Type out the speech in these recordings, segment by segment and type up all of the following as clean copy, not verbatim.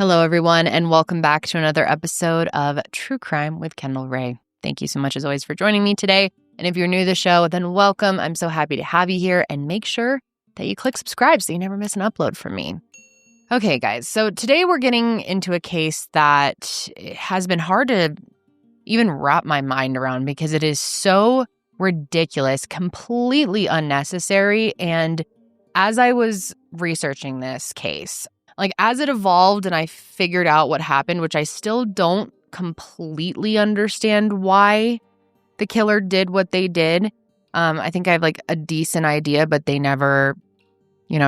Hello, everyone, and welcome back to another episode of True Crime with Kendall Rae. Thank you so much, as always, for joining me today. And if you're new to the show, then welcome. I'm so happy to have you here, and make sure that you click subscribe so you never miss an upload from me. Okay, guys, so today we're getting into a case that has been hard to even wrap my mind around because it is so ridiculous, completely unnecessary. And as I was researching this case, as it evolved and I figured out what happened, which I still don't completely understand why the killer did what they did. I think I have a decent idea, but they never,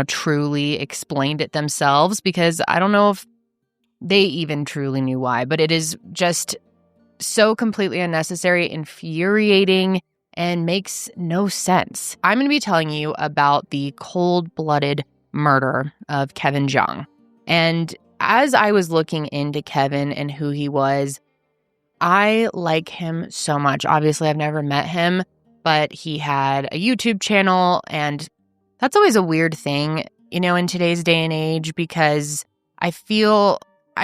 truly explained it themselves because I don't know if they even truly knew why, but it is just so completely unnecessary, infuriating, and makes no sense. I'm going to be telling you about the cold-blooded murder of Kevin Jiang. And as I was looking into Kevin and who he was, I like him so much. Obviously, I've never met him, but he had a YouTube channel, and that's always a weird thing, in today's day and age, because I'm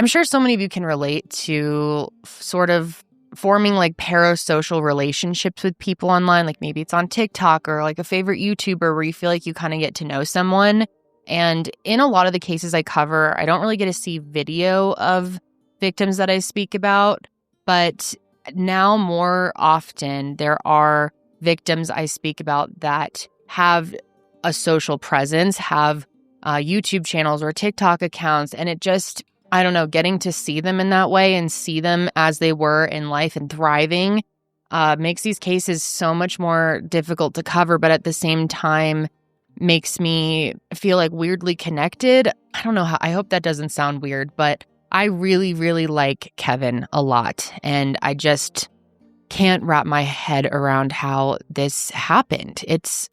sure so many of you can relate to sort of forming parasocial relationships with people online. Maybe it's on TikTok or a favorite YouTuber where you feel like you kind of get to know someone. And in a lot of the cases I cover, I don't really get to see video of victims that I speak about. But now more often, there are victims I speak about that have a social presence, have YouTube channels or TikTok accounts. And it just, I don't know, getting to see them in that way and see them as they were in life and thriving makes these cases so much more difficult to cover. But at the same time, makes me feel weirdly connected. I don't know how, I hope that doesn't sound weird, but I really, really like Kevin a lot. And I just can't wrap my head around how this happened. It's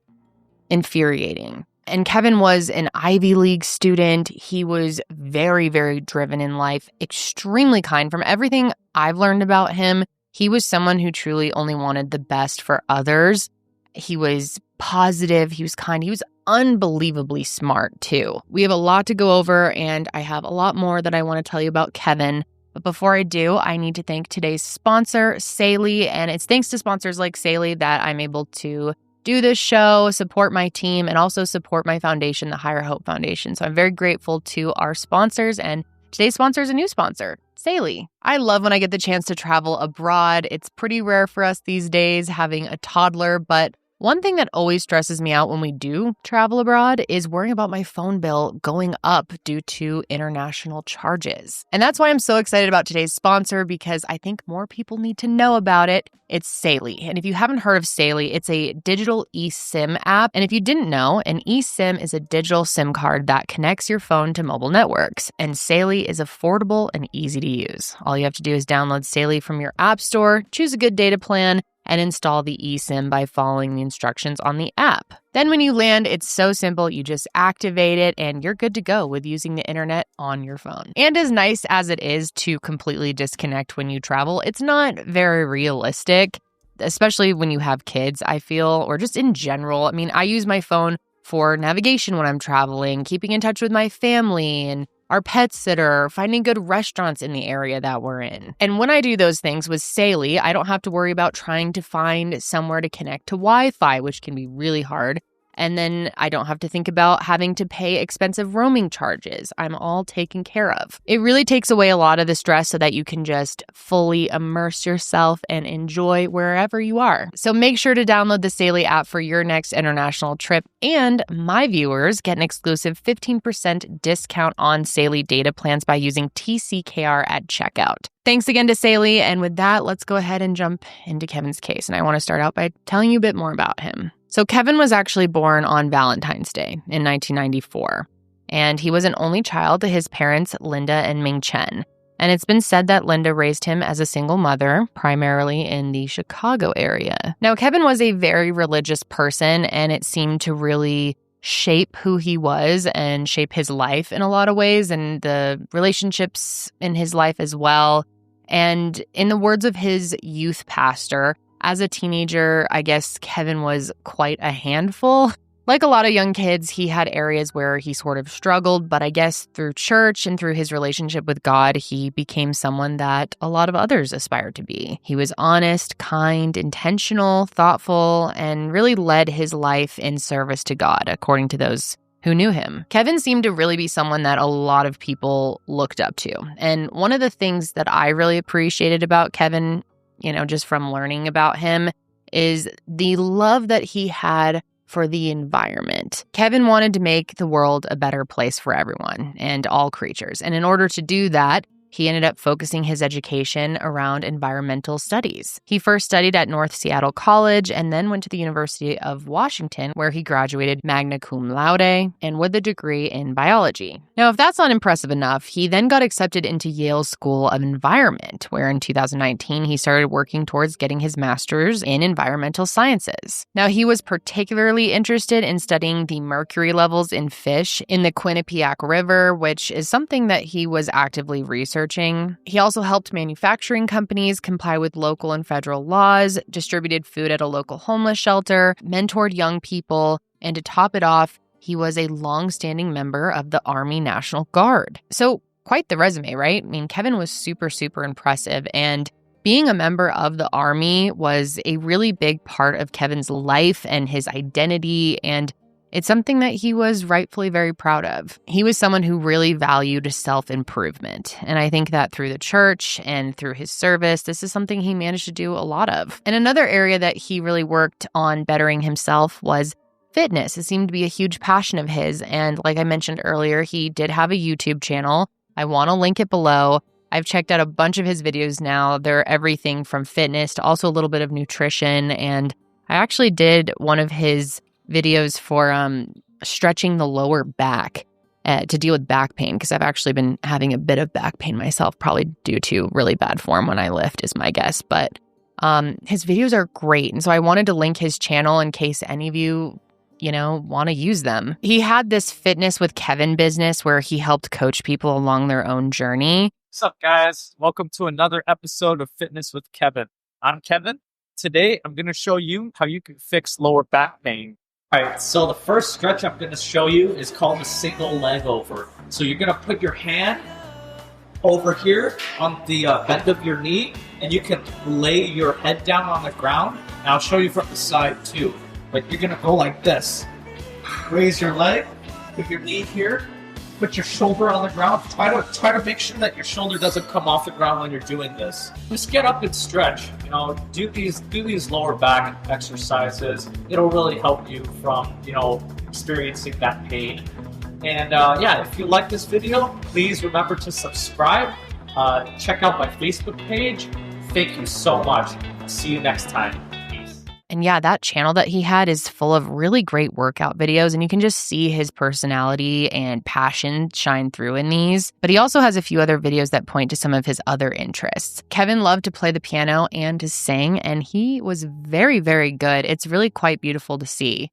infuriating. And Kevin was an Ivy League student. He was very, very driven in life, extremely kind. From everything I've learned about him, he was someone who truly only wanted the best for others. He was positive, he was kind, he was unbelievably smart too. We have a lot to go over, and I have a lot more that I want to tell you about Kevin. But before I do, I need to thank today's sponsor, Saley, and it's thanks to sponsors like Saley that I'm able to do this show, support my team, and also support my foundation, the Higher Hope Foundation. So I'm very grateful to our sponsors, and today's sponsor is a new sponsor, Saley. I love when I get the chance to travel abroad. It's pretty rare for us these days having a toddler, but one thing that always stresses me out when we do travel abroad is worrying about my phone bill going up due to international charges. And that's why I'm so excited about today's sponsor, because I think more people need to know about it. It's Saley. And if you haven't heard of Saley, it's a digital eSIM app. And if you didn't know, an eSIM is a digital SIM card that connects your phone to mobile networks. And Saley is affordable and easy to use. All you have to do is download Saley from your app store, choose a good data plan, and install the eSIM by following the instructions on the app. Then when you land, it's so simple. You just activate it and you're good to go with using the internet on your phone. And as nice as it is to completely disconnect when you travel, it's not very realistic, especially when you have kids, I feel, or just in general. I mean, I use my phone for navigation when I'm traveling, keeping in touch with my family and our pet sitter, finding good restaurants in the area that we're in. And when I do those things with Saley, I don't have to worry about trying to find somewhere to connect to Wi-Fi, which can be really hard. And then I don't have to think about having to pay expensive roaming charges. I'm all taken care of. It really takes away a lot of the stress so that you can just fully immerse yourself and enjoy wherever you are. So make sure to download the Saley app for your next international trip. And my viewers get an exclusive 15% discount on Saley data plans by using TCKR at checkout. Thanks again to Saley. And with that, let's go ahead and jump into Kevin's case. And I want to start out by telling you a bit more about him. So Kevin was actually born on Valentine's Day in 1994, and he was an only child to his parents, Linda and Ming Chen. And it's been said that Linda raised him as a single mother, primarily in the Chicago area. Now, Kevin was a very religious person, and it seemed to really shape who he was and shape his life in a lot of ways, and the relationships in his life as well. And in the words of his youth pastor, as a teenager, I guess Kevin was quite a handful. Like a lot of young kids, he had areas where he sort of struggled, but I guess through church and through his relationship with God, he became someone that a lot of others aspired to be. He was honest, kind, intentional, thoughtful, and really led his life in service to God, according to those who knew him. Kevin seemed to really be someone that a lot of people looked up to. And one of the things that I really appreciated about Kevin, just from learning about him, is the love that he had for the environment. Kevin wanted to make the world a better place for everyone and all creatures. And in order to do that, he ended up focusing his education around environmental studies. He first studied at North Seattle College and then went to the University of Washington, where he graduated magna cum laude and with a degree in biology. Now, if that's not impressive enough, he then got accepted into Yale School of Environment, where in 2019, he started working towards getting his master's in environmental sciences. Now, he was particularly interested in studying the mercury levels in fish in the Quinnipiac River, which is something that he was actively researching. He also helped manufacturing companies comply with local and federal laws, distributed food at a local homeless shelter, mentored young people, and to top it off, he was a long-standing member of the Army National Guard. So quite the resume, right? I mean, Kevin was super, super impressive, and being a member of the Army was a really big part of Kevin's life and his identity, and it's something that he was rightfully very proud of. He was someone who really valued self-improvement. And I think that through the church and through his service, this is something he managed to do a lot of. And another area that he really worked on bettering himself was fitness. It seemed to be a huge passion of his. And like I mentioned earlier, he did have a YouTube channel. I want to link it below. I've checked out a bunch of his videos now. They're everything from fitness to also a little bit of nutrition. And I actually did one of his videos for stretching the lower back to deal with back pain, because I've actually been having a bit of back pain myself, probably due to really bad form when I lift is my guess. But his videos are great. And so I wanted to link his channel in case any of you, want to use them. He had this Fitness with Kevin business where he helped coach people along their own journey. What's up, guys? Welcome to another episode of Fitness with Kevin. I'm Kevin. Today, I'm going to show you how you can fix lower back pain. All right, so the first stretch I'm going to show you is called the single leg over. So you're going to put your hand over here on the bend of your knee, and you can lay your head down on the ground. And I'll show you from the side too. But you're going to go like this. Raise your leg, put your knee here, put your shoulder on the ground. Try to make sure that your shoulder doesn't come off the ground when you're doing this. Just get up and stretch. Do these lower back exercises. It'll really help you from experiencing that pain. And if you like this video, please remember to subscribe. Check out my Facebook page. Thank you so much. See you next time. And yeah, that channel that he had is full of really great workout videos, and you can just see his personality and passion shine through in these. But he also has a few other videos that point to some of his other interests. Kevin loved to play the piano and to sing, and he was very, very good. It's really quite beautiful to see.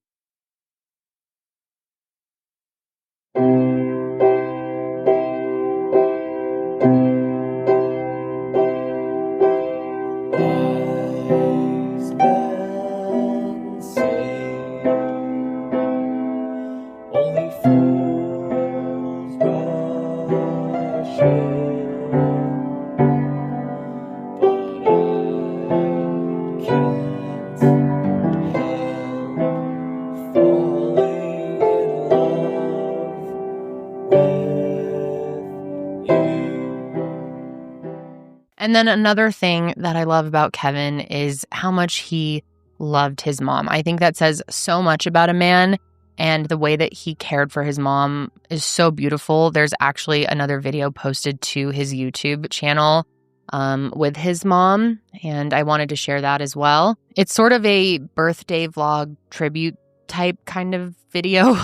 And then another thing that I love about Kevin is how much he loved his mom. I think that says so much about a man, and the way that he cared for his mom is so beautiful. There's actually another video posted to his YouTube channel with his mom, and I wanted to share that as well. It's sort of a birthday vlog tribute type kind of video,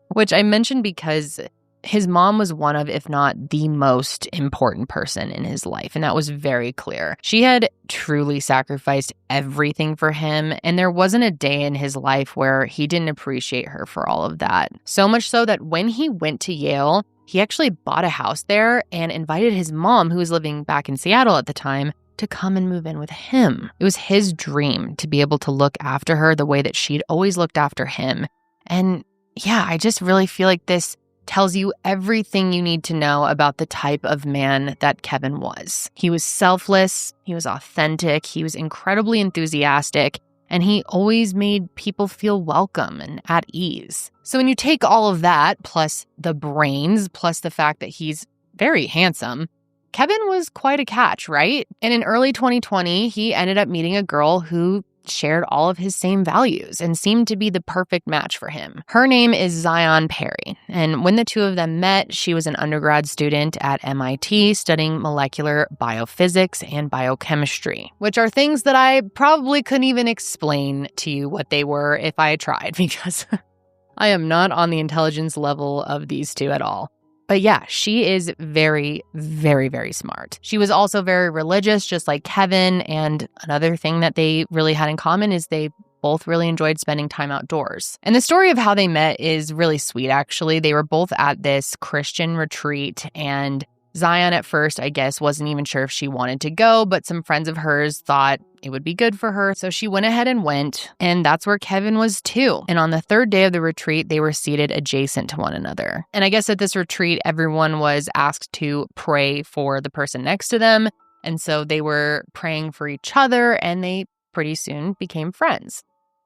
which I mentioned because his mom was one of, if not the most important person in his life, and that was very clear. She had truly sacrificed everything for him, and there wasn't a day in his life where he didn't appreciate her for all of that. So much so that when he went to Yale, he actually bought a house there and invited his mom, who was living back in Seattle at the time, to come and move in with him. It was his dream to be able to look after her the way that she'd always looked after him. And yeah, I just really feel like this tells you everything you need to know about the type of man that Kevin was. He was selfless, he was authentic, he was incredibly enthusiastic, and he always made people feel welcome and at ease. So when you take all of that, plus the brains, plus the fact that he's very handsome, Kevin was quite a catch, right? And in early 2020, he ended up meeting a girl who shared all of his same values and seemed to be the perfect match for him. Her name is Zion Perry, and when the two of them met, she was an undergrad student at MIT studying molecular biophysics and biochemistry, which are things that I probably couldn't even explain to you what they were if I tried, because I am not on the intelligence level of these two at all. But yeah, she is very, very, very smart. She was also very religious, just like Kevin. And another thing that they really had in common is they both really enjoyed spending time outdoors. And the story of how they met is really sweet, actually. They were both at this Christian retreat, and Zion at first, I guess, wasn't even sure if she wanted to go, but some friends of hers thought it would be good for her. So she went ahead and went, and that's where Kevin was too. And on the third day of the retreat, they were seated adjacent to one another. And I guess at this retreat, everyone was asked to pray for the person next to them. And so they were praying for each other, and they pretty soon became friends.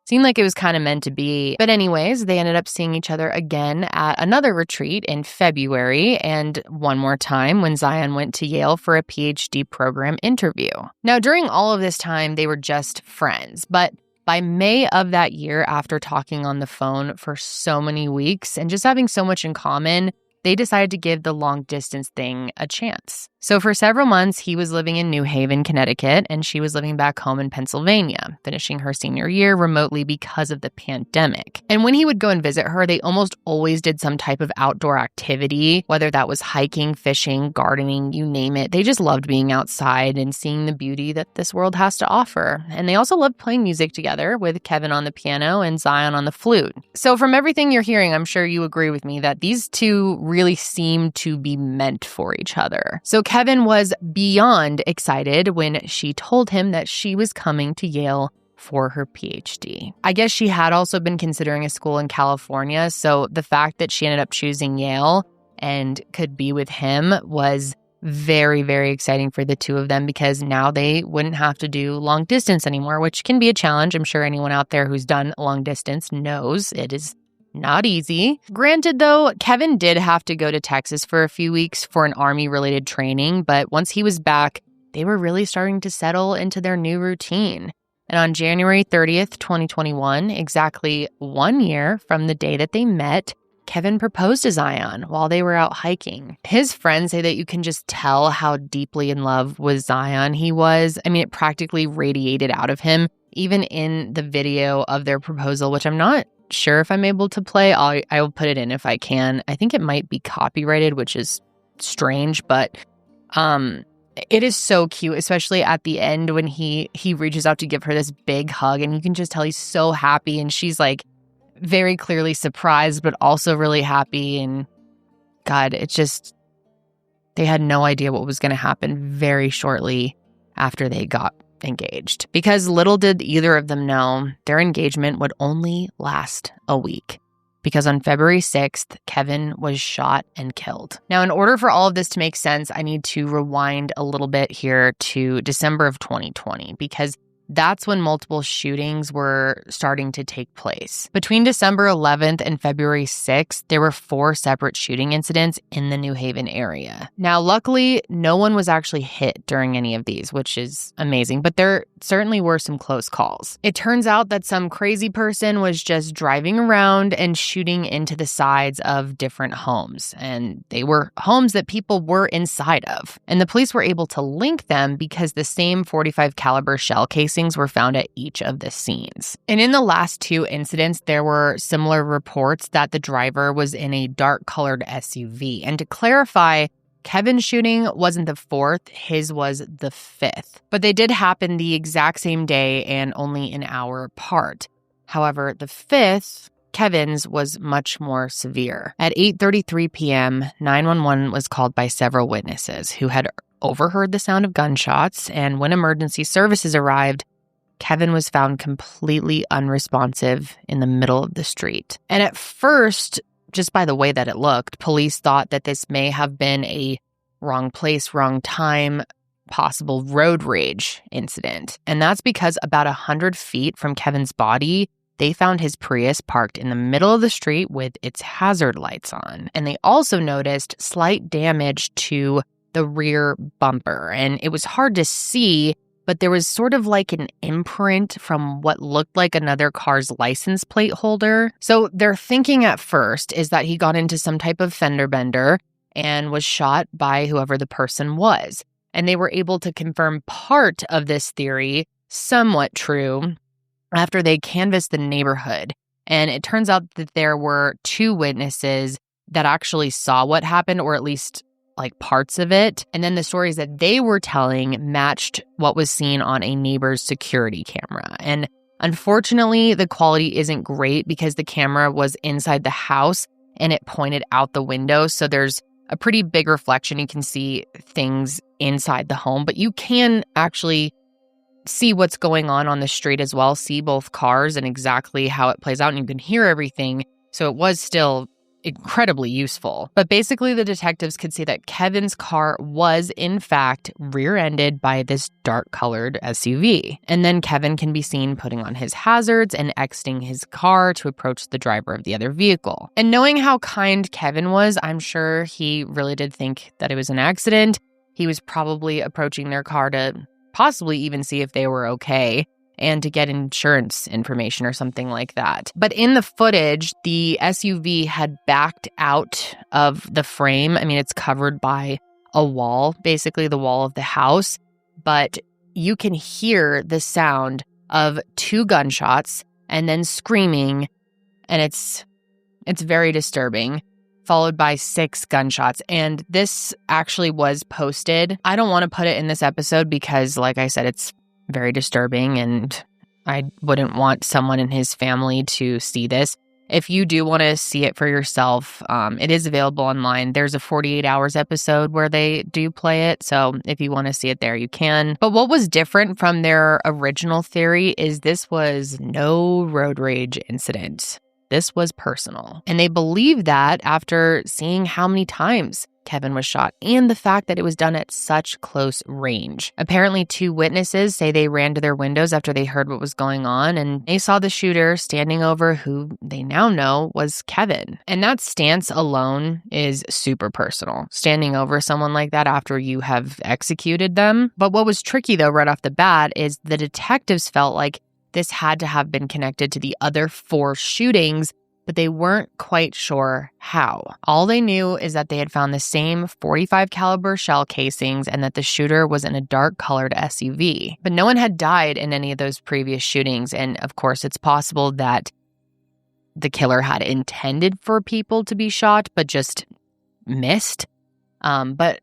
Seemed like it was kind of meant to be. But anyways, they ended up seeing each other again at another retreat in February, and one more time when Zion went to Yale for a PhD program interview. Now, during all of this time, they were just friends. But by May of that year, after talking on the phone for so many weeks and just having so much in common, they decided to give the long-distance thing a chance. So for several months, he was living in New Haven, Connecticut, and she was living back home in Pennsylvania, finishing her senior year remotely because of the pandemic. And when he would go and visit her, they almost always did some type of outdoor activity, whether that was hiking, fishing, gardening, you name it. They just loved being outside and seeing the beauty that this world has to offer. And they also loved playing music together, with Kevin on the piano and Zion on the flute. So from everything you're hearing, I'm sure you agree with me that these two really seem to be meant for each other. So Kevin was beyond excited when she told him that she was coming to Yale for her PhD. I guess she had also been considering a school in California, so the fact that she ended up choosing Yale and could be with him was very, very exciting for the two of them, because now they wouldn't have to do long distance anymore, which can be a challenge. I'm sure anyone out there who's done long distance knows it is not easy. Granted, though, Kevin did have to go to Texas for a few weeks for an Army-related training, but once he was back, they were really starting to settle into their new routine. And on January 30th, 2021, exactly 1 year from the day that they met, Kevin proposed to Zion while they were out hiking. His friends say that you can just tell how deeply in love with Zion he was. I mean, it practically radiated out of him, even in the video of their proposal, which I'm not sure if I'm able to play. I will put it in if I can. I think it might be copyrighted, which is strange, but it is so cute, especially at the end when he reaches out to give her this big hug, and you can just tell he's so happy, and she's like very clearly surprised, but also really happy. And God, it's just, they had no idea what was going to happen very shortly after they got engaged, because little did either of them know their engagement would only last a week, because on February 6th, Kevin was shot and killed. Now, in order for all of this to make sense, I need to rewind a little bit here to December of 2020, because that's when multiple shootings were starting to take place. Between December 11th and February 6th, there were 4 separate shooting incidents in the New Haven area. Now, luckily, no one was actually hit during any of these, which is amazing, but there certainly were some close calls. It turns out that some crazy person was just driving around and shooting into the sides of different homes, and they were homes that people were inside of. And the police were able to link them because the same .45 caliber shell casing were found at each of the scenes. And in the last 2 incidents, there were similar reports that the driver was in a dark-colored SUV. And to clarify, Kevin's shooting wasn't the 4th, his was the 5th. But they did happen the exact same day and only an hour apart. However, the 5th, Kevin's, was much more severe. At 8:33 p.m., 911 was called by several witnesses who had overheard the sound of gunshots, and when emergency services arrived, Kevin was found completely unresponsive in the middle of the street. And at first, just by the way that it looked, police thought that this may have been a wrong place, wrong time, possible road rage incident. And that's because about 100 feet from Kevin's body, they found his Prius parked in the middle of the street with its hazard lights on. And they also noticed slight damage to the rear bumper. And it was hard to see, but there was sort of like an imprint from what looked like another car's license plate holder. So their thinking at first is that he got into some type of fender bender and was shot by whoever the person was. And they were able to confirm part of this theory, somewhat true, after they canvassed the neighborhood. And it turns out that there were 2 witnesses that actually saw what happened, or at least like parts of it. And then the stories that they were telling matched what was seen on a neighbor's security camera. And unfortunately, the quality isn't great because the camera was inside the house and it pointed out the window. So there's a pretty big reflection. You can see things inside the home, but you can actually see what's going on the street as well, see both cars and exactly how it plays out, and you can hear everything. So it was still incredibly useful. But basically, the detectives could see that Kevin's car was, in fact, rear-ended by this dark-colored SUV. And then Kevin can be seen putting on his hazards and exiting his car to approach the driver of the other vehicle. And knowing how kind Kevin was, I'm sure he really did think that it was an accident. He was probably approaching their car to possibly even see if they were okay and to get insurance information or something like that. But in the footage, the SUV had backed out of the frame. I mean, it's covered by a wall, basically the wall of the house, but you can hear the sound of 2 gunshots and then screaming, and it's very disturbing, followed by 6 gunshots. And this actually was posted. I don't want to put it in this episode because, like I said, it's very disturbing and I wouldn't want someone in his family to see this. If you do want to see it for yourself, it is available online. There's a 48 Hours episode where they do play it. So if you want to see it there, you can. But what was different from their original theory is this was no road rage incident. This was personal. And they believe that after seeing how many times Kevin was shot and the fact that it was done at such close range. Apparently, 2 witnesses say they ran to their windows after they heard what was going on, and they saw the shooter standing over who they now know was Kevin. And that stance alone is super personal, standing over someone like that after you have executed them. But what was tricky, though, right off the bat is the detectives felt like this had to have been connected to the other 4 shootings, but they weren't quite sure how. All they knew is that they had found the same .45 caliber shell casings and that the shooter was in a dark-colored SUV. But no one had died in any of those previous shootings, and of course, it's possible that the killer had intended for people to be shot, but just missed. But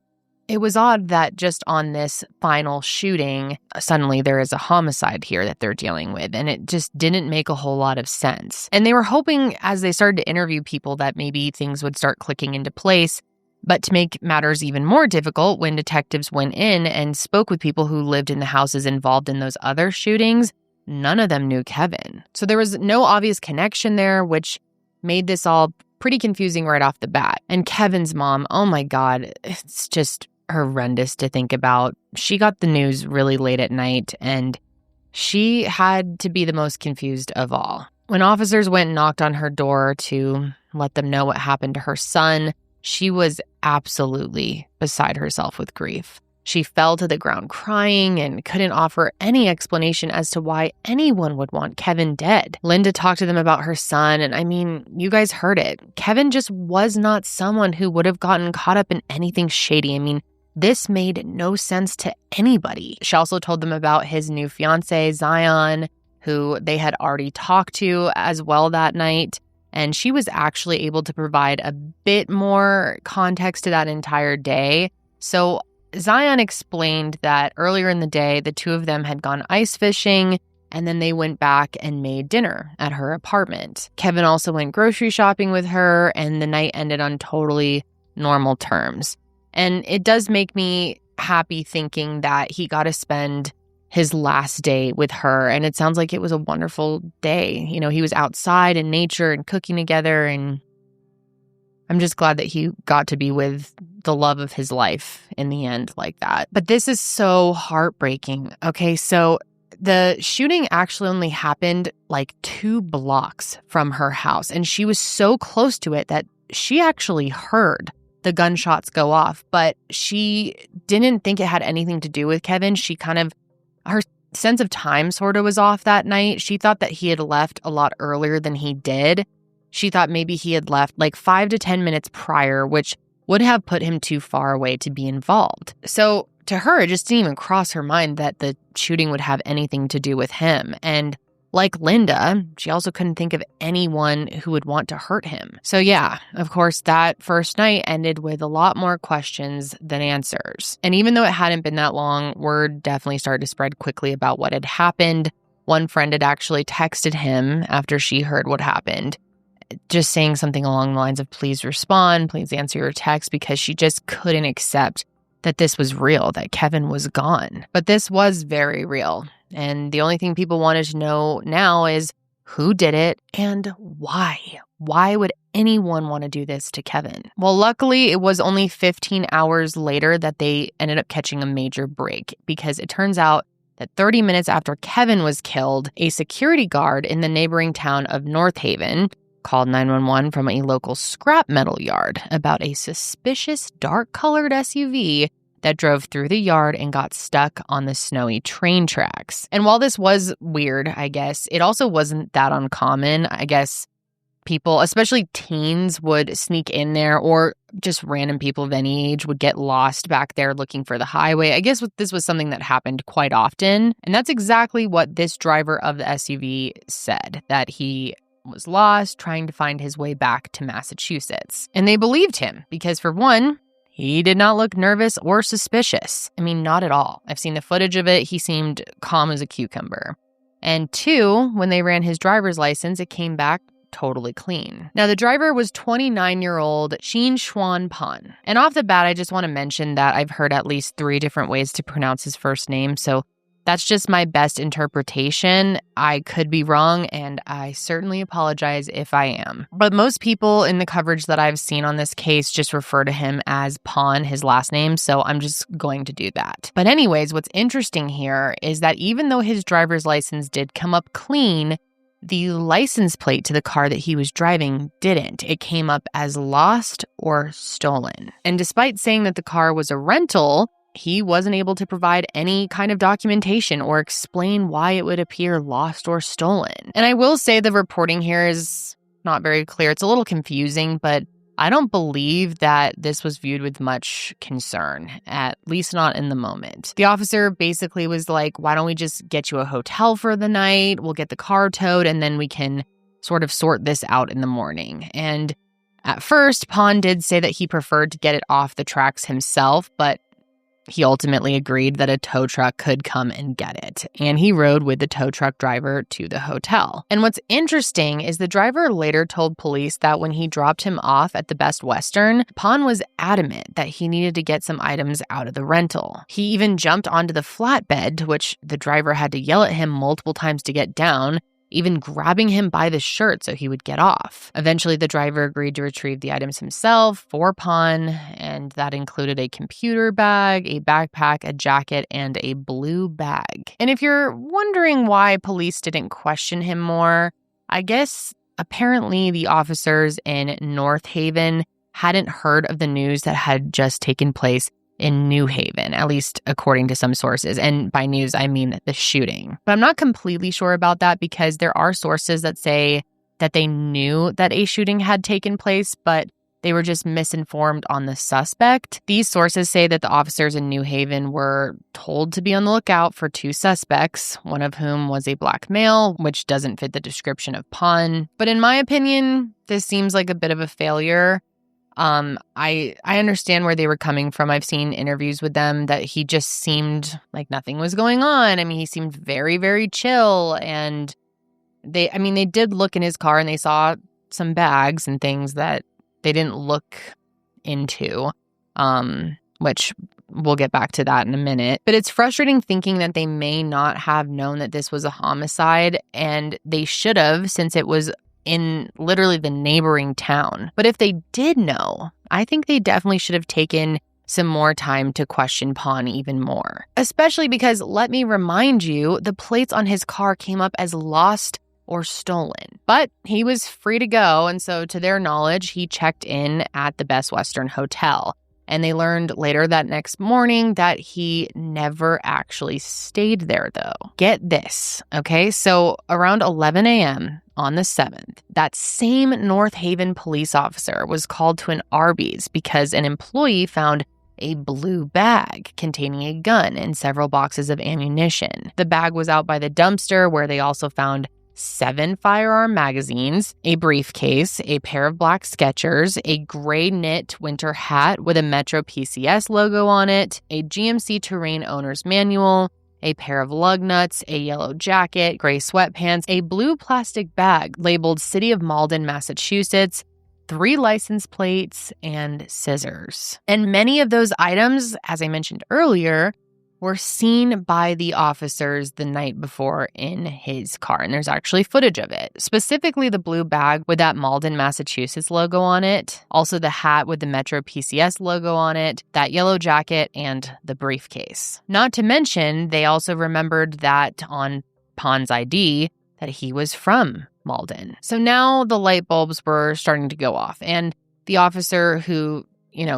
it was odd that just on this final shooting, suddenly there is a homicide here that they're dealing with, and it just didn't make a whole lot of sense. And they were hoping, as they started to interview people, that maybe things would start clicking into place. But to make matters even more difficult, when detectives went in and spoke with people who lived in the houses involved in those other shootings, none of them knew Kevin. So there was no obvious connection there, which made this all pretty confusing right off the bat. And Kevin's mom, oh my God, it's just horrendous to think about. She got the news really late at night, and she had to be the most confused of all. When officers went and knocked on her door to let them know what happened to her son, she was absolutely beside herself with grief. She fell to the ground crying and couldn't offer any explanation as to why anyone would want Kevin dead. Linda talked to them about her son, and I mean, you guys heard it. Kevin just was not someone who would have gotten caught up in anything shady. I mean, this made no sense to anybody. She also told them about his new fiance, Zion, who they had already talked to as well that night. And she was actually able to provide a bit more context to that entire day. So Zion explained that earlier in the day, the 2 of them had gone ice fishing, and then they went back and made dinner at her apartment. Kevin also went grocery shopping with her, and the night ended on totally normal terms. And it does make me happy thinking that he got to spend his last day with her. And it sounds like it was a wonderful day. You know, he was outside in nature and cooking together. And I'm just glad that he got to be with the love of his life in the end like that. But this is so heartbreaking. Okay, so the shooting actually only happened like 2 blocks from her house. And she was so close to it that she actually heard the gunshots go off. But she didn't think it had anything to do with Kevin. Her sense of time sort of was off that night. She thought that he had left a lot earlier than he did. She thought maybe he had left like 5 to 10 minutes prior, which would have put him too far away to be involved. So to her, it just didn't even cross her mind that the shooting would have anything to do with him. And like Linda, she also couldn't think of anyone who would want to hurt him. So yeah, of course, that first night ended with a lot more questions than answers. And even though it hadn't been that long, word definitely started to spread quickly about what had happened. One friend had actually texted him after she heard what happened, just saying something along the lines of, please respond, please answer your text, because she just couldn't accept that this was real, that Kevin was gone. But this was very real. And the only thing people wanted to know now is who did it and why. Why would anyone want to do this to Kevin? Well, luckily, it was only 15 hours later that they ended up catching a major break, because it turns out that 30 minutes after Kevin was killed, a security guard in the neighboring town of North Haven called 911 from a local scrap metal yard about a suspicious dark-colored SUV that drove through the yard and got stuck on the snowy train tracks. And while this was weird, I guess, it also wasn't that uncommon. I guess people, especially teens, would sneak in there, or just random people of any age would get lost back there looking for the highway. I guess this was something that happened quite often. And that's exactly what this driver of the SUV said, that he was lost trying to find his way back to Massachusetts. And they believed him because, for one, he did not look nervous or suspicious. I mean, not at all. I've seen the footage of it. He seemed calm as a cucumber. And 2, when they ran his driver's license, it came back totally clean. Now, the driver was 29-year-old Shin Xuan Pan. And off the bat, I just want to mention that I've heard at least 3 different ways to pronounce his first name, so that's just my best interpretation. I could be wrong, and I certainly apologize if I am. But most people in the coverage that I've seen on this case just refer to him as Pan, his last name, so I'm just going to do that. But anyways, what's interesting here is that even though his driver's license did come up clean, the license plate to the car that he was driving didn't. It came up as lost or stolen. And despite saying that the car was a rental, he wasn't able to provide any kind of documentation or explain why it would appear lost or stolen. And I will say the reporting here is not very clear. It's a little confusing, but I don't believe that this was viewed with much concern, at least not in the moment. The officer basically was like, why don't we just get you a hotel for the night? We'll get the car towed, and then we can sort of sort this out in the morning. And at first, Pan did say that he preferred to get it off the tracks himself, but he ultimately agreed that a tow truck could come and get it, and he rode with the tow truck driver to the hotel. And what's interesting is the driver later told police that when he dropped him off at the Best Western, Pan was adamant that he needed to get some items out of the rental. He even jumped onto the flatbed, to which the driver had to yell at him multiple times to get down, even grabbing him by the shirt so he would get off. Eventually, the driver agreed to retrieve the items himself for Pan, and that included a computer bag, a backpack, a jacket, and a blue bag. And if you're wondering why police didn't question him more, I guess apparently the officers in North Haven hadn't heard of the news that had just taken place in New Haven, at least according to some sources. And by news, I mean the shooting. But I'm not completely sure about that, because there are sources that say that they knew that a shooting had taken place, but they were just misinformed on the suspect. These sources say that the officers in New Haven were told to be on the lookout for 2 suspects, one of whom was a black male, which doesn't fit the description of Pan. But in my opinion, this seems like a bit of a failure. I understand where they were coming from. I've seen interviews with them that he just seemed like nothing was going on. I mean, he seemed very, very chill. And they did look in his car and they saw some bags and things that they didn't look into, which we'll get back to that in a minute. But it's frustrating thinking that they may not have known that this was a homicide, and they should have, since it was in literally the neighboring town. But if they did know, I think they definitely should have taken some more time to question Pon even more. Especially because, let me remind you, the plates on his car came up as lost or stolen. But he was free to go, and so to their knowledge, he checked in at the Best Western Hotel. And they learned later that next morning that he never actually stayed there, though. Get this, okay? So around 11 a.m. on the 7th, that same North Haven police officer was called to an Arby's because an employee found a blue bag containing a gun and several boxes of ammunition. The bag was out by the dumpster, where they also found 7 firearm magazines, a briefcase, a pair of black Skechers, a gray knit winter hat with a Metro PCS logo on it, a GMC Terrain owner's manual, a pair of lug nuts, a yellow jacket, gray sweatpants, a blue plastic bag labeled City of Malden, Massachusetts, 3 license plates, and scissors. And many of those items, as I mentioned earlier, were seen by the officers the night before in his car. And there's actually footage of it. Specifically the blue bag with that Malden, Massachusetts logo on it. Also the hat with the Metro PCS logo on it. That yellow jacket and the briefcase. Not to mention, they also remembered that on Pon's ID that he was from Malden. So now the light bulbs were starting to go off. And the officer who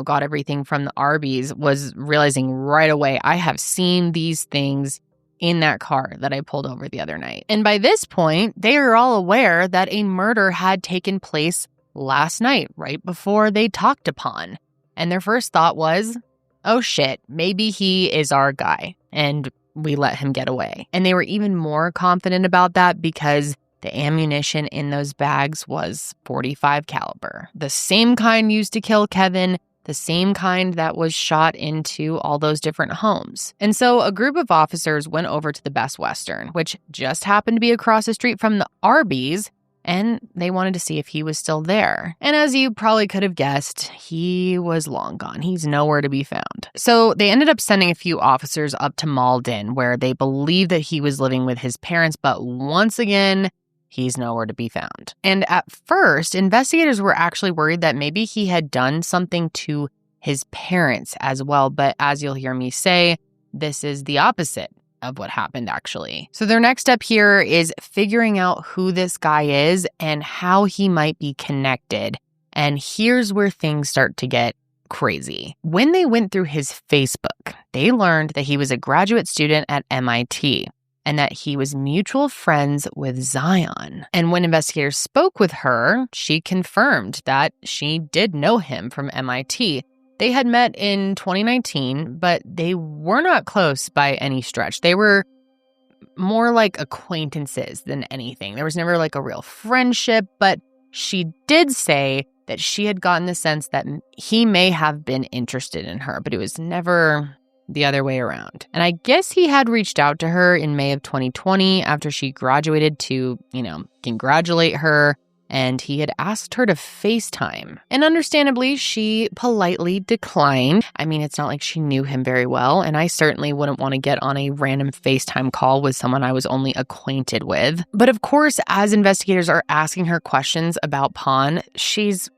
got everything from the Arby's was realizing right away, I have seen these things in that car that I pulled over the other night. And by this point, they are all aware that a murder had taken place last night, right before they talked to Pon. And their first thought was, oh shit, maybe he is our guy, and we let him get away. And they were even more confident about that because the ammunition in those bags was .45 caliber, the same kind used to kill Kevin, the same kind that was shot into all those different homes. And so a group of officers went over to the Best Western, which just happened to be across the street from the Arby's, and they wanted to see if he was still there. And as you probably could have guessed, he was long gone. He's nowhere to be found. So they ended up sending a few officers up to Malden, where they believed that he was living with his parents, but once again, he's nowhere to be found. And at first, investigators were actually worried that maybe he had done something to his parents as well. But as you'll hear me say, this is the opposite of what happened, actually. So their next step here is figuring out who this guy is and how he might be connected. And here's where things start to get crazy. When they went through his Facebook, they learned that he was a graduate student at MIT. And that he was mutual friends with Zion. And when investigators spoke with her, she confirmed that she did know him from MIT. They had met in 2019, but they were not close by any stretch. They were more like acquaintances than anything. There was never like a real friendship, but she did say that she had gotten the sense that he may have been interested in her, but it was never the other way around. And I guess he had reached out to her in May of 2020 after she graduated to, congratulate her. And he had asked her to FaceTime. And understandably, she politely declined. I mean, it's not like she knew him very well. And I certainly wouldn't want to get on a random FaceTime call with someone I was only acquainted with. But of course, as investigators are asking her questions about Pon, she's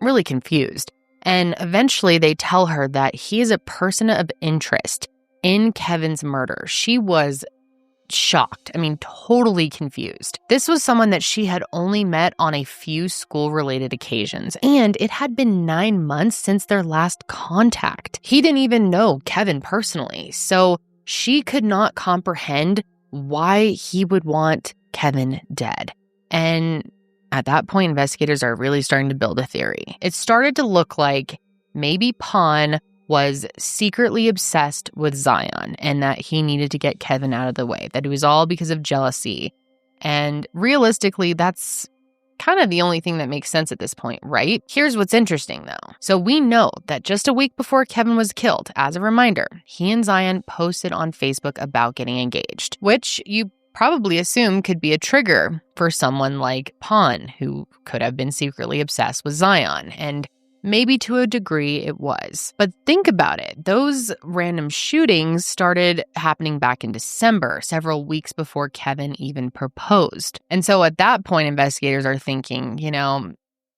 really confused. And eventually they tell her that he is a person of interest in Kevin's murder. She was shocked. I mean, totally confused. This was someone that she had only met on a few school-related occasions, and it had been 9 months since their last contact. He didn't even know Kevin personally, so she could not comprehend why he would want Kevin dead. And at that point, investigators are really starting to build a theory. It started to look like maybe Pon was secretly obsessed with Zion and that he needed to get Kevin out of the way, that it was all because of jealousy. And realistically, that's kind of the only thing that makes sense at this point, right? Here's what's interesting, though. So we know that just a week before Kevin was killed, as a reminder, he and Zion posted on Facebook about getting engaged, which you probably assume could be a trigger for someone like Pon, who could have been secretly obsessed with Zion. And maybe to a degree it was. But think about it. Those random shootings started happening back in December, several weeks before Kevin even proposed. And so at that point, investigators are thinking,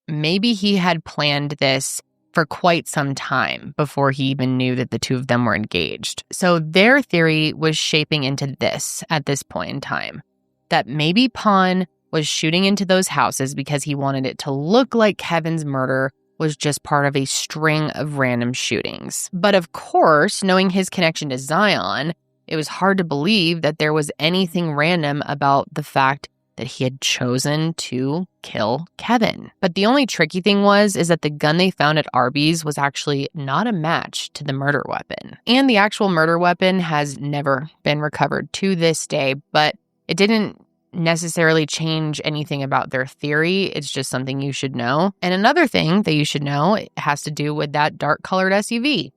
maybe he had planned this for quite some time before he even knew that the two of them were engaged. So their theory was shaping into this at this point in time, that maybe Pon was shooting into those houses because he wanted it to look like Kevin's murder was just part of a string of random shootings. But of course, knowing his connection to Zion, it was hard to believe that there was anything random about the fact that he had chosen to kill Kevin. But the only tricky thing is that the gun they found at Arby's was actually not a match to the murder weapon. And the actual murder weapon has never been recovered to this day, but it didn't necessarily change anything about their theory. It's just something you should know. And another thing that you should know, it has to do with that dark-colored SUV.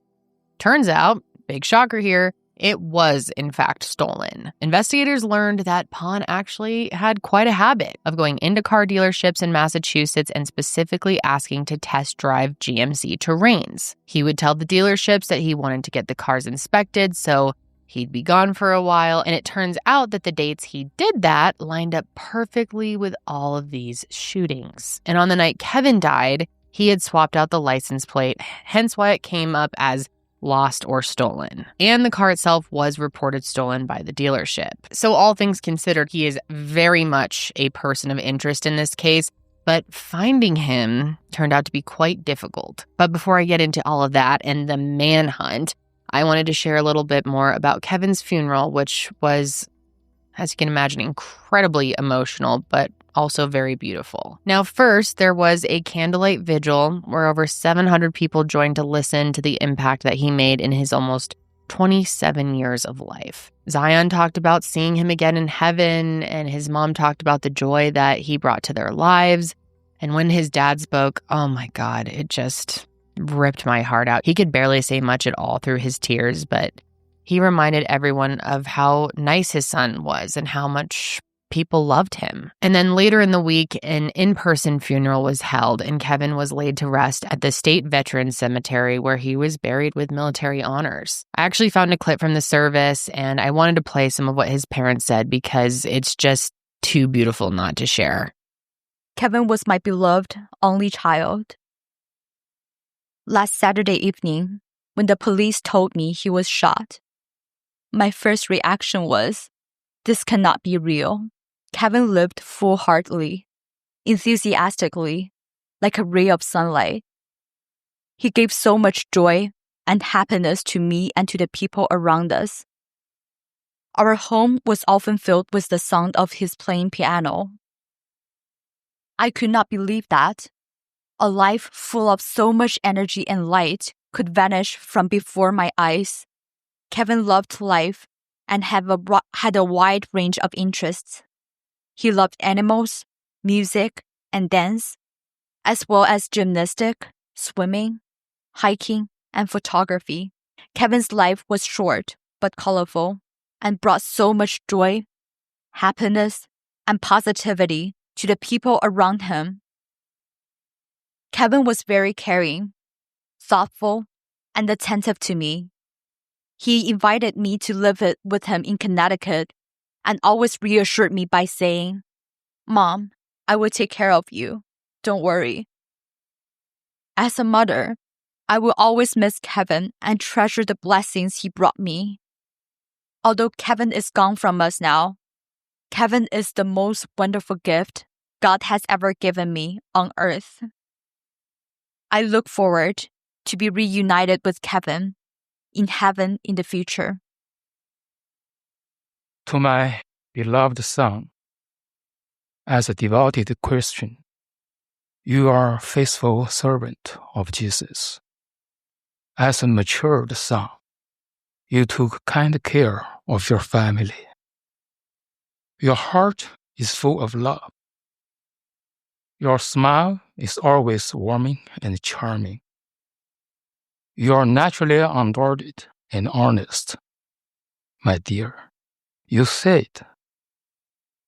Turns out, big shocker here, it was, in fact, stolen. Investigators learned that Pon actually had quite a habit of going into car dealerships in Massachusetts and specifically asking to test drive GMC Terrains. He would tell the dealerships that he wanted to get the cars inspected, so he'd be gone for a while, and it turns out that the dates he did that lined up perfectly with all of these shootings. And on the night Kevin died, he had swapped out the license plate, hence why it came up as lost or stolen. And the car itself was reported stolen by the dealership. So all things considered, he is very much a person of interest in this case, but finding him turned out to be quite difficult. But before I get into all of that and the manhunt, I wanted to share a little bit more about Kevin's funeral, which was, as you can imagine, incredibly emotional, but also very beautiful. Now, first, there was a candlelight vigil where over 700 people joined to listen to the impact that he made in his almost 27 years of life. Zion talked about seeing him again in heaven, and his mom talked about the joy that he brought to their lives. And when his dad spoke, oh my God, it just ripped my heart out. He could barely say much at all through his tears, but he reminded everyone of how nice his son was and how much people loved him. And then later in the week, an in-person funeral was held, and Kevin was laid to rest at the State Veterans Cemetery, where he was buried with military honors. I actually found a clip from the service, and I wanted to play some of what his parents said because it's just too beautiful not to share. Kevin was my beloved only child. Last Saturday evening, when the police told me he was shot, my first reaction was, this cannot be real. Kevin lived full-heartedly, enthusiastically, like a ray of sunlight. He gave so much joy and happiness to me and to the people around us. Our home was often filled with the sound of his playing piano. I could not believe that a life full of so much energy and light could vanish from before my eyes. Kevin loved life and had a wide range of interests. He loved animals, music, and dance, as well as gymnastics, swimming, hiking, and photography. Kevin's life was short but colorful and brought so much joy, happiness, and positivity to the people around him. Kevin was very caring, thoughtful, and attentive to me. He invited me to live with him in Connecticut and always reassured me by saying, "Mom, I will take care of you. Don't worry." As a mother, I will always miss Kevin and treasure the blessings he brought me. Although Kevin is gone from us now, Kevin is the most wonderful gift God has ever given me on earth. I look forward to be reunited with Kevin in heaven in the future. To my beloved son, as a devoted Christian, you are a faithful servant of Jesus. As a matured son, you took kind care of your family. Your heart is full of love. Your smile is always warming and charming. You are naturally unguarded and honest. My dear, you said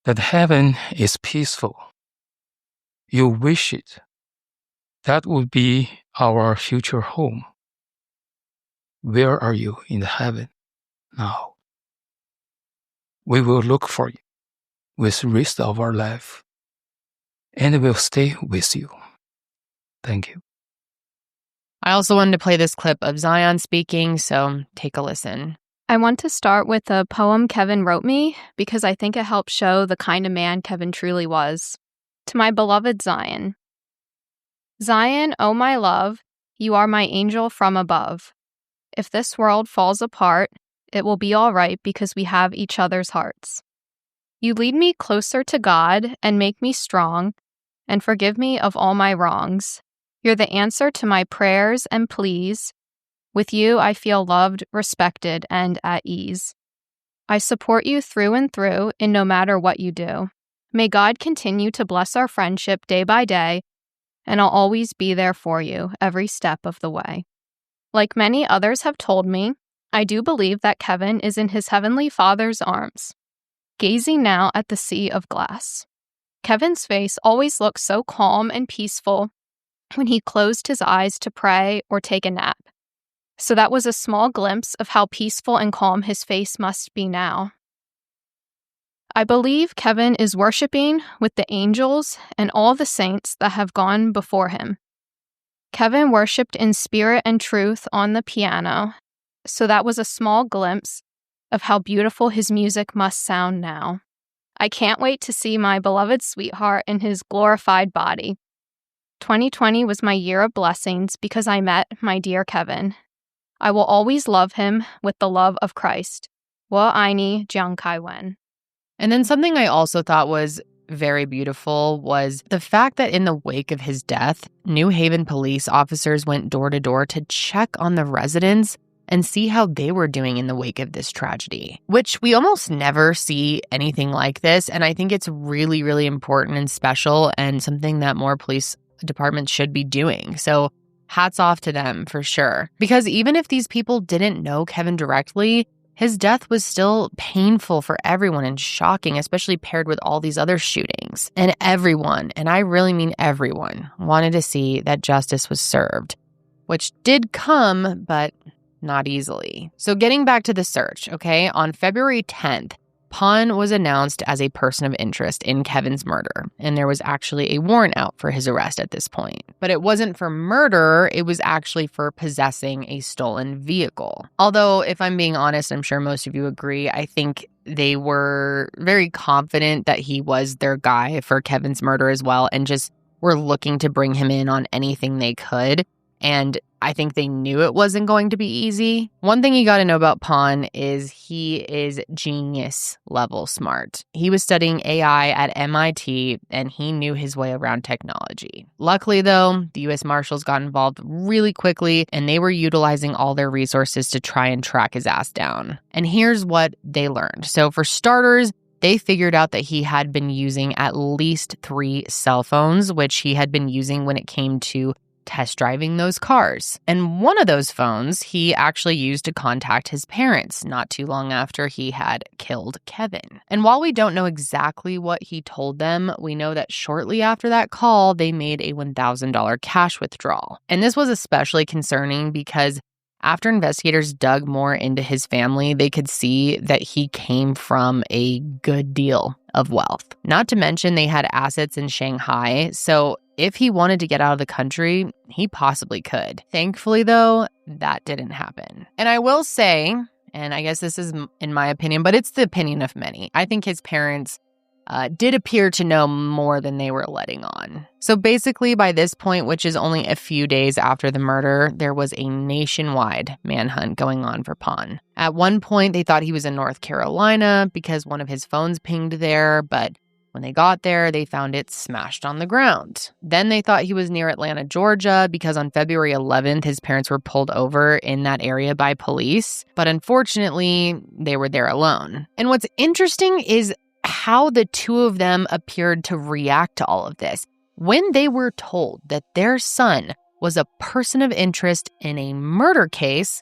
that heaven is peaceful. You wish it That would be our future home. Where are you in the heaven now? We will look for you with the rest of our life, and will stay with you. Thank you. I also wanted to play this clip of Zion speaking, so take a listen. I want to start with a poem Kevin wrote me because I think it helps show the kind of man Kevin truly was. To my beloved Zion. Zion, oh my love, you are my angel from above. If this world falls apart, it will be all right because we have each other's hearts. You lead me closer to God and make me strong and forgive me of all my wrongs. You're the answer to my prayers and pleas. With you, I feel loved, respected, and at ease. I support you through and through in no matter what you do. May God continue to bless our friendship day by day, and I'll always be there for you every step of the way. Like many others have told me, I do believe that Kevin is in his Heavenly Father's arms, gazing now at the sea of glass. Kevin's face always looked so calm and peaceful when he closed his eyes to pray or take a nap. So that was a small glimpse of how peaceful and calm his face must be now. I believe Kevin is worshiping with the angels and all the saints that have gone before him. Kevin worshiped in spirit and truth on the piano, so that was a small glimpse of how beautiful his music must sound now. I can't wait to see my beloved sweetheart in his glorified body. 2020 was my year of blessings because I met my dear Kevin. I will always love him with the love of Christ. Wo aini Jiang Kai Wen. And then something I also thought was very beautiful was the fact that in the wake of his death, New Haven police officers went door to door to check on the residents and see how they were doing in the wake of this tragedy, which we almost never see anything like this. And I think it's really, really important and special and something that more police departments should be doing. So hats off to them for sure. Because even if these people didn't know Kevin directly, his death was still painful for everyone and shocking, especially paired with all these other shootings. And everyone, and I really mean everyone, wanted to see that justice was served, which did come, but not easily. So getting back to the search, okay, on February 10th, Pon was announced as a person of interest in Kevin's murder, and there was actually a warrant out for his arrest at this point. But it wasn't for murder, it was actually for possessing a stolen vehicle. Although, if I'm being honest, I'm sure most of you agree, I think they were very confident that he was their guy for Kevin's murder as well, and just were looking to bring him in on anything they could. And I think they knew it wasn't going to be easy. One thing you got to know about Pon is he is genius level smart. He was studying AI at MIT and he knew his way around technology. Luckily, though, the U.S. Marshals got involved really quickly and they were utilizing all their resources to try and track his ass down. And here's what they learned. So for starters, they figured out that he had been using at least 3 cell phones, which he had been using when it came to test driving those cars. And one of those phones he actually used to contact his parents not too long after he had killed Kevin. And while we don't know exactly what he told them, we know that shortly after that call, they made a $1,000 cash withdrawal. And this was especially concerning because after investigators dug more into his family, they could see that he came from a good deal of wealth. Not to mention they had assets in Shanghai, so if he wanted to get out of the country, he possibly could. Thankfully, though, that didn't happen. And I will say, and I guess this is in my opinion, but it's the opinion of many, I think his parents did appear to know more than they were letting on. So basically, by this point, which is only a few days after the murder, there was a nationwide manhunt going on for Pon. At one point, they thought he was in North Carolina because one of his phones pinged there, but when they got there, they found it smashed on the ground. Then they thought he was near Atlanta, Georgia, because on February 11th, his parents were pulled over in that area by police. But unfortunately, they were there alone. And what's interesting is how the two of them appeared to react to all of this. When they were told that their son was a person of interest in a murder case,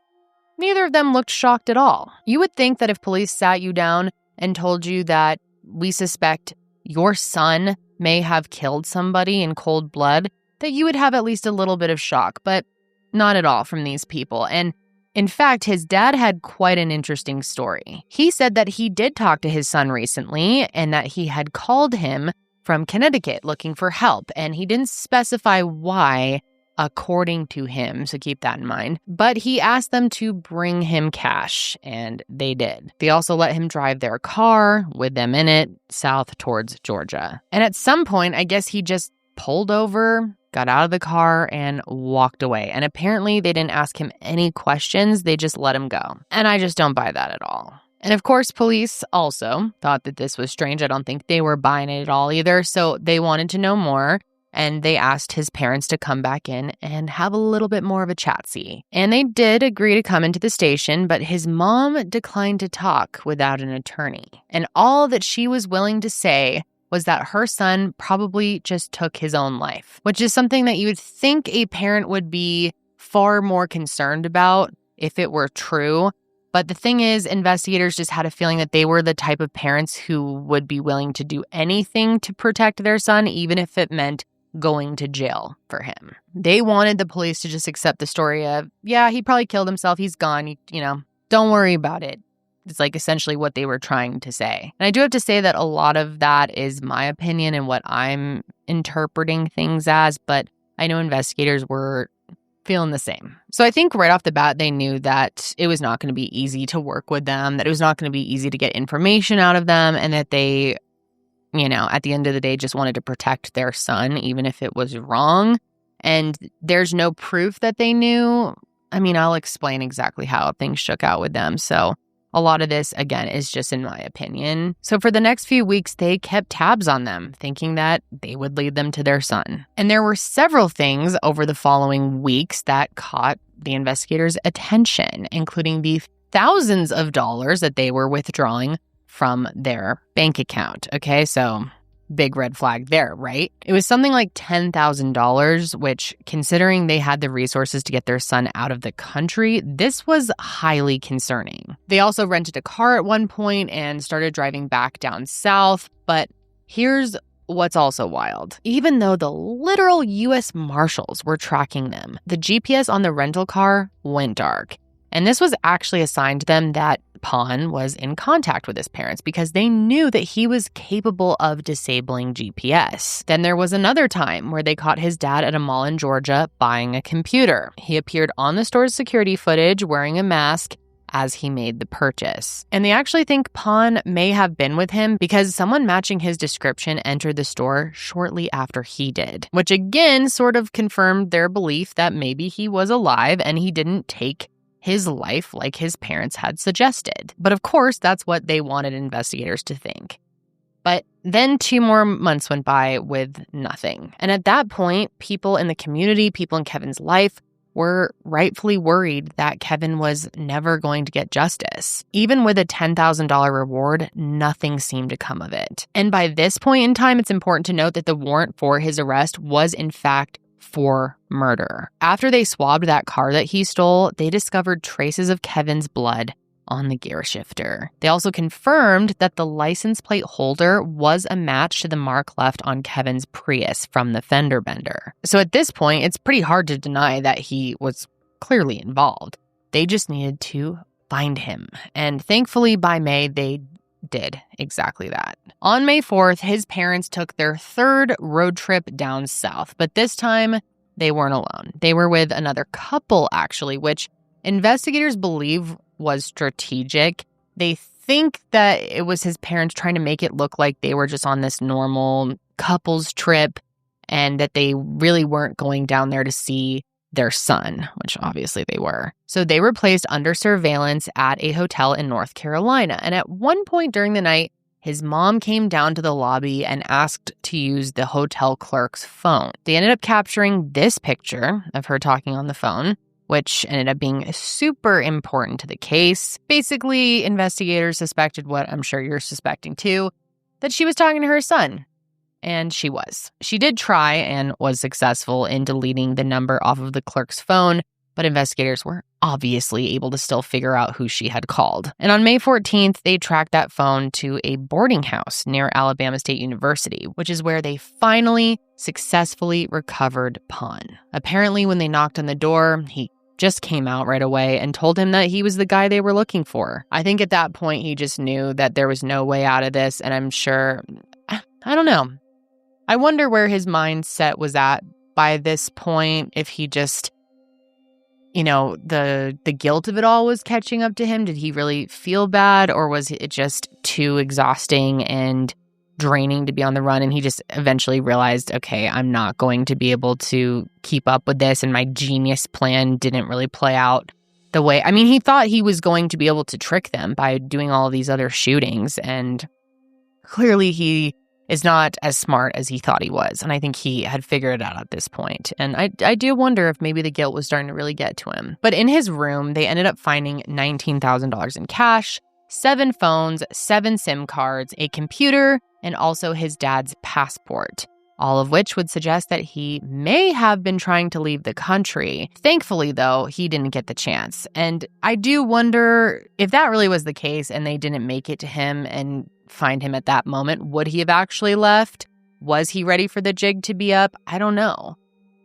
neither of them looked shocked at all. You would think that if police sat you down and told you that we suspect your son may have killed somebody in cold blood, that you would have at least a little bit of shock, but not at all from these people. And in fact, his dad had quite an interesting story. He said that he did talk to his son recently and that he had called him from Connecticut looking for help, and he didn't specify why, according to him, so keep that in mind. But he asked them to bring him cash, and they did. They also let him drive their car with them in it south towards Georgia. And at some point, I guess he just pulled over, got out of the car, and walked away. And apparently they didn't ask him any questions. They just let him go. And I just don't buy that at all. And of course, police also thought that this was strange. I don't think they were buying it at all either. So they wanted to know more. And they asked his parents to come back in and have a little bit more of a chat-see. And they did agree to come into the station, but his mom declined to talk without an attorney. And all that she was willing to say was that her son probably just took his own life, which is something that you would think a parent would be far more concerned about if it were true. But the thing is, investigators just had a feeling that they were the type of parents who would be willing to do anything to protect their son, even if it meant going to jail for him. They wanted the police to just accept the story of, yeah, he probably killed himself, he's gone, don't worry about it. It's like essentially what they were trying to say. And I do have to say that a lot of that is my opinion and what I'm interpreting things as, but I know investigators were feeling the same. So I think right off the bat, they knew that it was not going to be easy to work with them, that it was not going to be easy to get information out of them, and that they, at the end of the day, just wanted to protect their son, even if it was wrong. And there's no proof that they knew. I mean, I'll explain exactly how things shook out with them. So a lot of this, again, is just in my opinion. So for the next few weeks, they kept tabs on them, thinking that they would lead them to their son. And there were several things over the following weeks that caught the investigators' attention, including the thousands of dollars that they were withdrawing from their bank account. Okay, so big red flag there, right? It was something like $10,000, which, considering they had the resources to get their son out of the country, this was highly concerning. They also rented a car at one point and started driving back down south. But here's what's also wild. Even though the literal U.S. Marshals were tracking them, the GPS on the rental car went dark. And this was actually a sign to them that Pon was in contact with his parents because they knew that he was capable of disabling GPS. Then there was another time where they caught his dad at a mall in Georgia buying a computer. He appeared on the store's security footage wearing a mask as he made the purchase. And they actually think Pon may have been with him because someone matching his description entered the store shortly after he did, which again sort of confirmed their belief that maybe he was alive and he didn't take his life like his parents had suggested. But of course, that's what they wanted investigators to think. But then 2 more months went by with nothing. And at that point, people in the community, people in Kevin's life, were rightfully worried that Kevin was never going to get justice. Even with a $10,000 reward, nothing seemed to come of it. And by this point in time, it's important to note that the warrant for his arrest was in fact for murder. After they swabbed that car that he stole, they discovered traces of Kevin's blood on the gear shifter. They also confirmed that the license plate holder was a match to the mark left on Kevin's Prius from the fender bender. So at this point, it's pretty hard to deny that he was clearly involved. They just needed to find him. And thankfully, by May, they did exactly that. On May 4th, his parents took their 3rd road trip down south, but this time they weren't alone. They were with another couple, actually, which investigators believe was strategic. They think that it was his parents trying to make it look like they were just on this normal couples trip and that they really weren't going down there to see their son, which obviously they were. So they were placed under surveillance at a hotel in North Carolina. And at one point during the night, his mom came down to the lobby and asked to use the hotel clerk's phone. They ended up capturing this picture of her talking on the phone, which ended up being super important to the case. Basically, investigators suspected what I'm sure you're suspecting too, that she was talking to her son. And she was. She did try and was successful in deleting the number off of the clerk's phone, but investigators were obviously able to still figure out who she had called. And on May 14th, they tracked that phone to a boarding house near Alabama State University, which is where they finally successfully recovered Pon. Apparently, when they knocked on the door, he just came out right away and told him that he was the guy they were looking for. I think at that point, he just knew that there was no way out of this, and I'm sure, I don't know. I wonder where his mindset was at by this point, if he just, the guilt of it all was catching up to him. Did he really feel bad, or was it just too exhausting and draining to be on the run, and he just eventually realized, okay, I'm not going to be able to keep up with this, and my genius plan didn't really play out the way, he thought he was going to be able to trick them by doing all of these other shootings, and clearly he is not as smart as he thought he was, and I think he had figured it out at this point. And I do wonder if maybe the guilt was starting to really get to him. But in his room, they ended up finding $19,000 in cash, 7 phones, 7 SIM cards, a computer, and also his dad's passport, all of which would suggest that he may have been trying to leave the country. Thankfully, though, he didn't get the chance. And I do wonder if that really was the case and they didn't make it to him and find him at that moment, would he have actually left? Was he ready for the jig to be up? I don't know.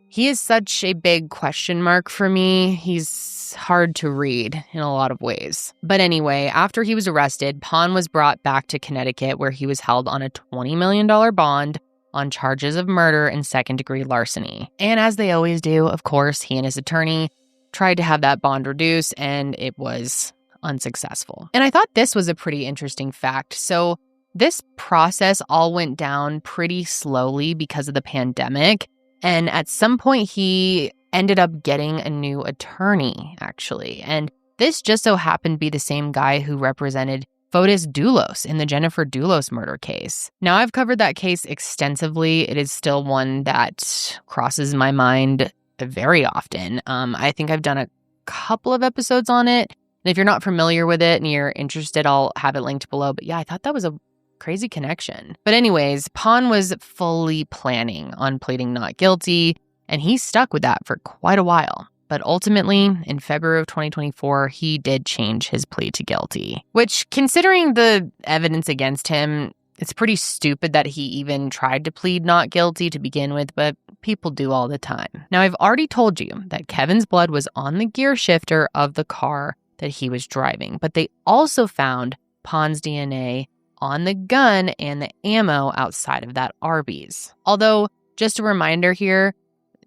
He is such a big question mark for me. He's hard to read in a lot of ways. But anyway, after he was arrested, Pon was brought back to Connecticut, where he was held on a $20 million bond on charges of murder and second-degree larceny. And as they always do, of course, he and his attorney tried to have that bond reduced, and it was unsuccessful. And I thought this was a pretty interesting fact. So this process all went down pretty slowly because of the pandemic. And at some point, he ended up getting a new attorney, actually. And this just so happened to be the same guy who represented Fotis Dulos in the Jennifer Dulos murder case. Now, I've covered that case extensively. It is still one that crosses my mind very often. I think I've done a couple of episodes on it. And if you're not familiar with it and you're interested, I'll have it linked below. But yeah, I thought that was a crazy connection. But anyways, Pon was fully planning on pleading not guilty, and he stuck with that for quite a while. But ultimately, in February of 2024, he did change his plea to guilty, which, considering the evidence against him, it's pretty stupid that he even tried to plead not guilty to begin with, but people do all the time. Now, I've already told you that Kevin's blood was on the gear shifter of the car that he was driving, but they also found Pon's DNA on the gun and the ammo outside of that Arby's. Although, just a reminder here,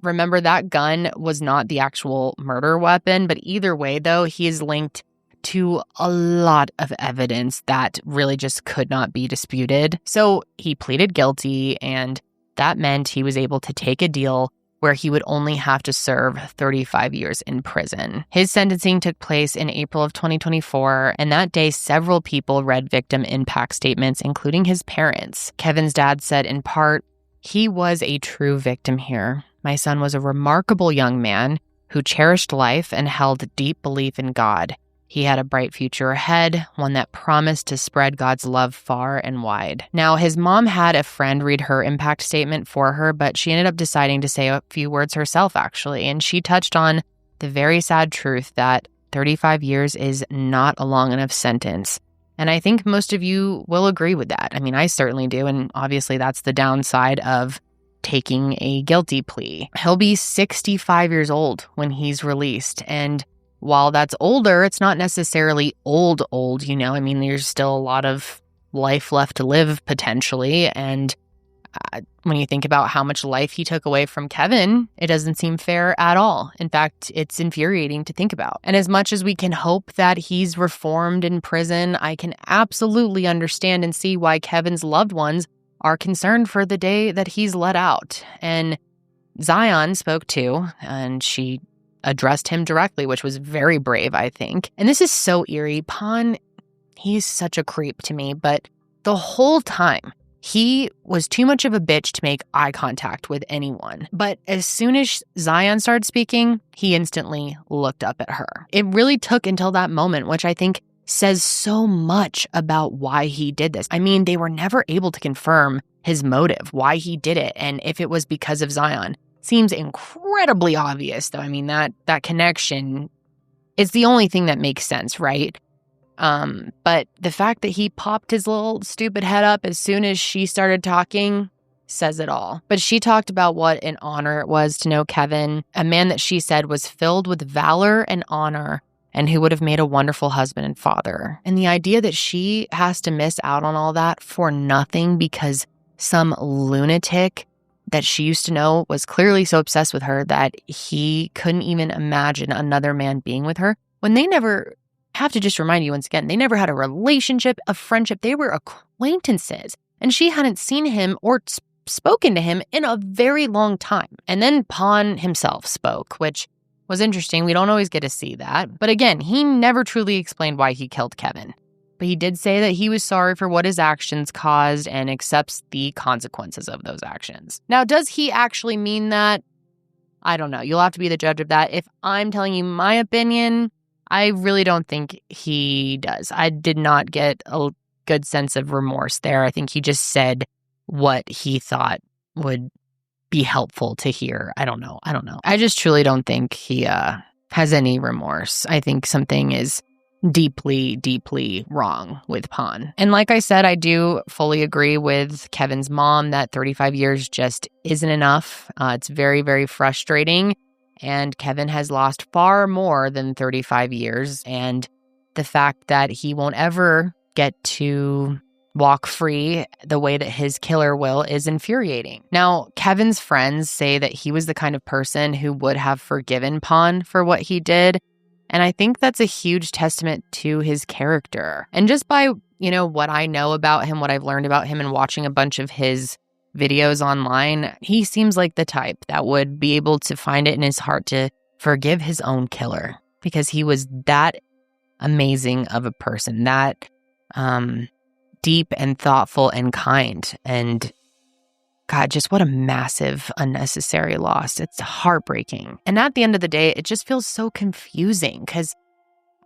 remember that gun was not the actual murder weapon, but either way, though, he is linked to a lot of evidence that really just could not be disputed. So he pleaded guilty, and that meant he was able to take a deal where he would only have to serve 35 years in prison. His sentencing took place in April of 2024, and that day, several people read victim impact statements, including his parents. Kevin's dad said, in part, "He was a true victim here. My son was a remarkable young man who cherished life and held deep belief in God. He had a bright future ahead, one that promised to spread God's love far and wide." Now, his mom had a friend read her impact statement for her, but she ended up deciding to say a few words herself, actually. And she touched on the very sad truth that 35 years is not a long enough sentence. And I think most of you will agree with that. I mean, I certainly do. And obviously, that's the downside of taking a guilty plea. He'll be 65 years old when he's released. And while that's older, it's not necessarily old, I mean, there's still a lot of life left to live potentially. And when you think about how much life he took away from Kevin, it doesn't seem fair at all. In fact, it's infuriating to think about. And as much as we can hope that he's reformed in prison, I can absolutely understand and see why Kevin's loved ones are concerned for the day that he's let out. And Zion spoke too, and she addressed him directly, which was very brave, I think. And this is so eerie. Pon, he's such a creep to me, but the whole time, he was too much of a bitch to make eye contact with anyone. But as soon as Zion started speaking, he instantly looked up at her. It really took until that moment, which I think says so much about why he did this. I mean, they were never able to confirm his motive, why he did it, and if it was because of Zion. seems incredibly obvious, though. I mean, that connection is the only thing that makes sense, right? But the fact that he popped his little stupid head up as soon as she started talking says it all. But she talked about what an honor it was to know Kevin, a man that she said was filled with valor and honor and who would have made a wonderful husband and father. And the idea that she has to miss out on all that for nothing because some lunatic that she used to know was clearly so obsessed with her that he couldn't even imagine another man being with her, when they never, have to just remind you once again, they never had a relationship, a friendship. They were acquaintances, and she hadn't seen him or spoken to him in a very long time. And then Pon himself spoke, which was interesting. We don't always get to see that. But again, he never truly explained why he killed Kevin. But he did say that he was sorry for what his actions caused and accepts the consequences of those actions. Now, does he actually mean that? I don't know. You'll have to be the judge of that. If I'm telling you my opinion, I really don't think he does. I did not get a good sense of remorse there. I think he just said what he thought would be helpful to hear. I don't know. I just truly don't think he has any remorse. I think something is deeply, deeply wrong with Pon. And like I said, I do fully agree with Kevin's mom that 35 years just isn't enough. It's very, very frustrating. And Kevin has lost far more than 35 years. And the fact that he won't ever get to walk free the way that his killer will is infuriating. Now, Kevin's friends say that he was the kind of person who would have forgiven Pon for what he did. And I think that's a huge testament to his character. And just by, what I know about him, what I've learned about him and watching a bunch of his videos online, he seems like the type that would be able to find it in his heart to forgive his own killer because he was that amazing of a person, that deep and thoughtful and kind. And God, just what a massive, unnecessary loss. It's heartbreaking. And at the end of the day, it just feels so confusing because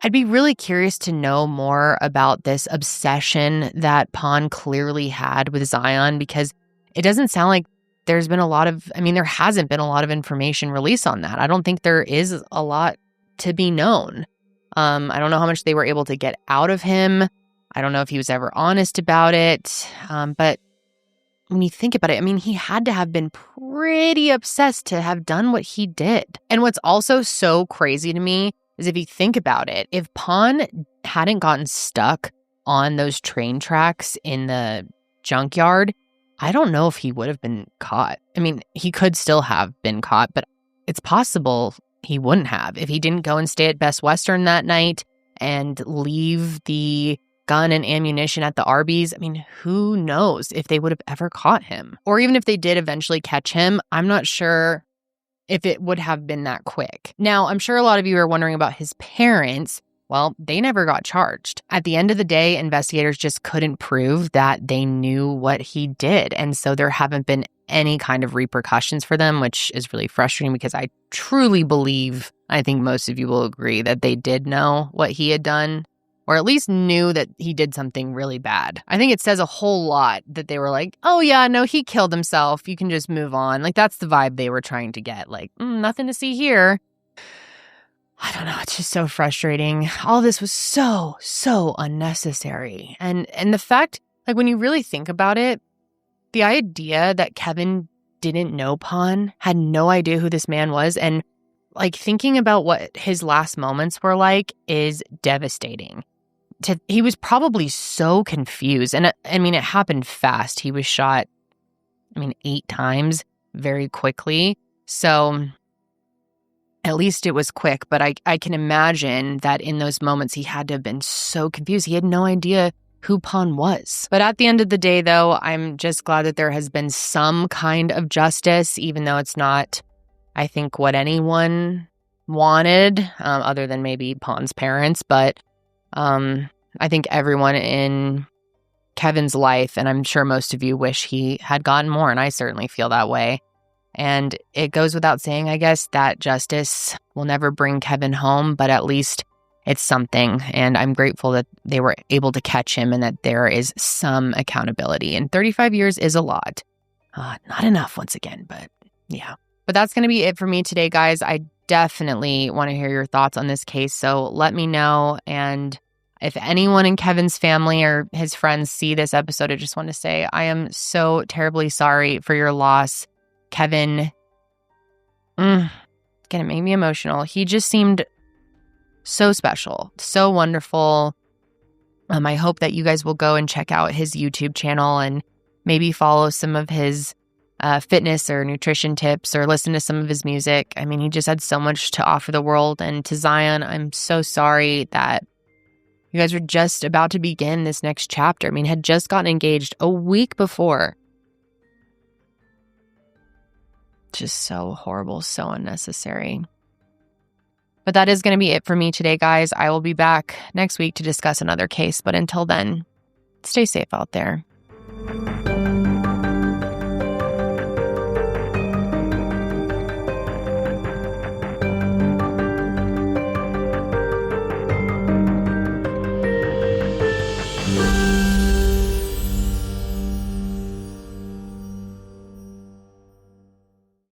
I'd be really curious to know more about this obsession that Pon clearly had with Zion, because it doesn't sound like there hasn't been a lot of information released on that. I don't think there is a lot to be known. I don't know how much they were able to get out of him. I don't know if he was ever honest about it. But when you think about it, he had to have been pretty obsessed to have done what he did. And what's also so crazy to me is if you think about it, if Pon hadn't gotten stuck on those train tracks in the junkyard, I don't know if he would have been caught. He could still have been caught, but it's possible he wouldn't have. If he didn't go and stay at Best Western that night and leave the gun and ammunition at the Arby's, who knows if they would have ever caught him. Or even if they did eventually catch him, I'm not sure if it would have been that quick. Now, I'm sure a lot of you are wondering about his parents. Well, they never got charged. At the end of the day, investigators just couldn't prove that they knew what he did. And so there haven't been any kind of repercussions for them, which is really frustrating because I truly believe, I think most of you will agree, that they did know what he had done, or at least knew that he did something really bad. I think it says a whole lot that they were like, oh yeah, no, he killed himself. You can just move on. Like, that's the vibe they were trying to get. Like, nothing to see here. I don't know. It's just so frustrating. All this was so unnecessary. And the fact, like, when you really think about it, the idea that Kevin didn't know Pon, had no idea who this man was, and like thinking about what his last moments were like is devastating. He was probably so confused. And it happened fast. He was shot, 8 times very quickly. So at least it was quick. But I can imagine that in those moments, he had to have been so confused. He had no idea who Pon was. But at the end of the day, though, I'm just glad that there has been some kind of justice, even though it's not, I think, what anyone wanted, other than maybe Pon's parents. But I think everyone in Kevin's life, and I'm sure most of you wish he had gotten more, and I certainly feel that way. And it goes without saying, I guess, that justice will never bring Kevin home, but at least it's something. And I'm grateful that they were able to catch him and that there is some accountability. And 35 years is a lot. Not enough, once again, but yeah. But that's going to be it for me today, guys. I definitely want to hear your thoughts on this case. So let me know. And if anyone in Kevin's family or his friends see this episode, I just want to say I am so terribly sorry for your loss. Kevin, gonna make me emotional. He just seemed so special, so wonderful. I hope that you guys will go and check out his YouTube channel and maybe follow some of his fitness or nutrition tips or listen to some of his music. I mean, he just had so much to offer the world. And to Zion, I'm so sorry that you guys were just about to begin this next chapter. I mean, had just gotten engaged a week before. Just so horrible, so unnecessary. But that is going to be it for me today, guys. I will be back next week to discuss another case. But until then, stay safe out there.